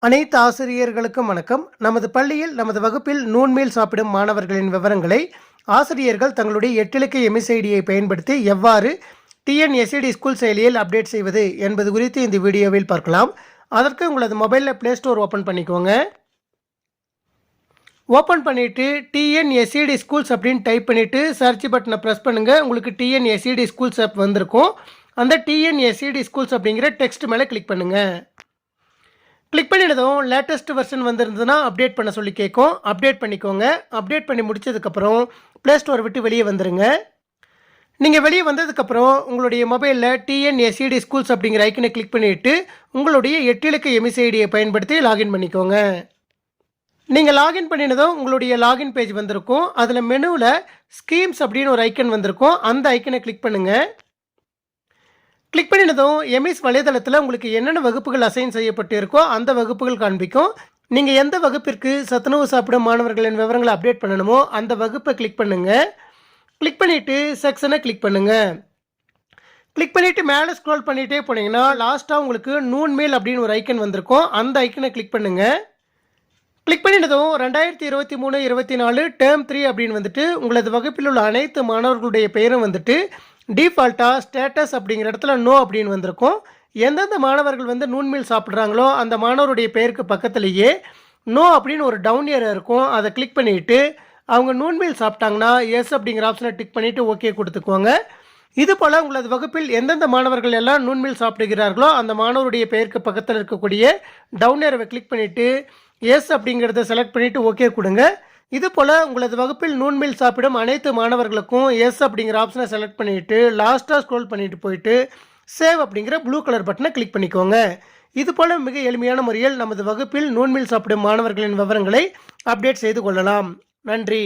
அனைத்து ஆசிரியர்களுக்கும் வணக்கம். நமது பள்ளியில் நமது வகுப்பில் நூன் மீல் சாப்பிடும் மாணவர்களின் விவரங்களை ஆசிரியர்கள் தங்களுடைய 8 இலக்க எம்எஸ்ஐடியை பயன்படுத்தி எவ்வாறு டிஎன்எஸ்சிடி ஸ்கூல் செயலியில் அப்டேட் செய்வது என்பது குறித்து இந்த வீடியோவில் பார்க்கலாம். அதற்கு உங்களது மொபைலில் ப்ளே ஸ்டோர் ஓப்பன் பண்ணிக்கோங்க. ஓப்பன் பண்ணிவிட்டு டிஎன்எஸ்சிடி ஸ்கூல்ஸ் அப்படின்னு டைப் பண்ணிவிட்டு சர்ச் பட்டனை ப்ரெஸ் பண்ணுங்கள். உங்களுக்கு டிஎன்எஸ்சிடி ஸ்கூல்ஸ் ஆப் வந்திருக்கும். அந்த டிஎன்எஸ்சிடி ஸ்கூல்ஸ் அப்படிங்கிற டெக்ஸ்ட் மேலே கிளிக் பண்ணுங்கள். கிளிக் பண்ணினதும் லேட்டஸ்ட் வெர்ஷன் வந்திருந்ததுன்னா அப்டேட் பண்ண சொல்லி கேட்கும். அப்டேட் பண்ணிக்கோங்க. அப்டேட் பண்ணி முடிச்சதுக்கப்புறம் ப்ளே ஸ்டோரை விட்டு வெளியே வந்துடுங்க. நீங்கள் வெளியே வந்ததுக்கப்புறம் உங்களுடைய மொபைலில் டிஎன்எஸ்சிடி ஸ்கூல்ஸ் அப்படிங்கிற ஐக்கனை கிளிக் பண்ணிவிட்டு உங்களுடைய 8 இலக்க எம்எஸ்ஐடியை பயன்படுத்தி லாகின் பண்ணிக்கோங்க. நீங்கள் லாகின் பண்ணினதும் உங்களுடைய லாகின் பேஜ் வந்திருக்கும். அதில் மெனுவில் ஸ்கீம்ஸ் அப்படின்னு ஒரு ஐக்கன் வந்திருக்கும். அந்த ஐக்கனை கிளிக் பண்ணுங்கள். கிளிக் பண்ணினதும் எம்இஸ் வலைதளத்தில் உங்களுக்கு என்னென்ன வகுப்புகள் அசைன் செய்யப்பட்டு இருக்கோ அந்த வகுப்புகள் காண்பிக்கும். நீங்கள் எந்த வகுப்பிற்கு சத்துணவு சாப்பிடும் மாணவர்களின் விவரங்களை அப்டேட் பண்ணணுமோ அந்த வகுப்பை கிளிக் பண்ணுங்கள். கிளிக் பண்ணிவிட்டு செக்ஷனை கிளிக் பண்ணுங்கள். கிளிக் பண்ணிவிட்டு மேலே ஸ்க்ரோல் பண்ணிகிட்டே போனீங்கன்னா லாஸ்ட்டாக உங்களுக்கு நூன் மீல் அப்படின்னு ஒரு ஐக்கன் வந்திருக்கும். அந்த ஐக்கனை கிளிக் பண்ணுங்கள். கிளிக் பண்ணினதும் 2023-24 டேர்ம் 3 அப்படின்னு வந்துட்டு உங்களது வகுப்பில் உள்ள அனைத்து மாணவர்களுடைய பெயரும் வந்துட்டு டிஃபால்ட்டாக ஸ்டேட்டஸ் அப்படிங்கிற இடத்துல நோ அப்படின்னு வந்திருக்கும். எந்தெந்த மாணவர்கள் வந்து நூன் மீல் சாப்பிட்றாங்களோ அந்த மாணவருடைய பெயருக்கு பக்கத்துலேயே நோ அப்படின்னு ஒரு டவுன் ஏரியா இருக்கும். அதை கிளிக் பண்ணிவிட்டு அவங்க நூன் மீல் சாப்பிட்டாங்கன்னா எஸ் அப்படிங்கிற ஆப்ஷனை டிக் பண்ணிவிட்டு ஓகே கொடுத்துக்குவாங்க. இது போல் உங்களது வகுப்பில் எந்தெந்த மாணவர்கள் எல்லாம் நூன் மீல் சாப்பிடுகிறார்களோ அந்த மாணவருடைய பெயருக்கு பக்கத்தில் இருக்கக்கூடிய டவுன் ஏரியாவை கிளிக் பண்ணிவிட்டு எஸ் அப்படிங்கிறத செலக்ட் பண்ணிவிட்டு ஓகே கொடுங்க. இது போல் உங்களது வகுப்பில் நூன் மீல் சாப்பிடும் அனைத்து மாணவர்களுக்கும் எஸ் அப்படிங்கிற ஆப்ஷனை செலக்ட் பண்ணிவிட்டு லாஸ்ட்டாக ஸ்க்ரோல் பண்ணிவிட்டு போயிட்டு சேவ் அப்படிங்கிற ப்ளூ கலர் பட்டனை கிளிக் பண்ணிக்கோங்க. இது போல் மிக எளிமையான முறையில் நமது வகுப்பில் நூன் மீல் சாப்பிடும் மாணவர்களின் விவரங்களை அப்டேட் செய்து கொள்ளலாம். நன்றி.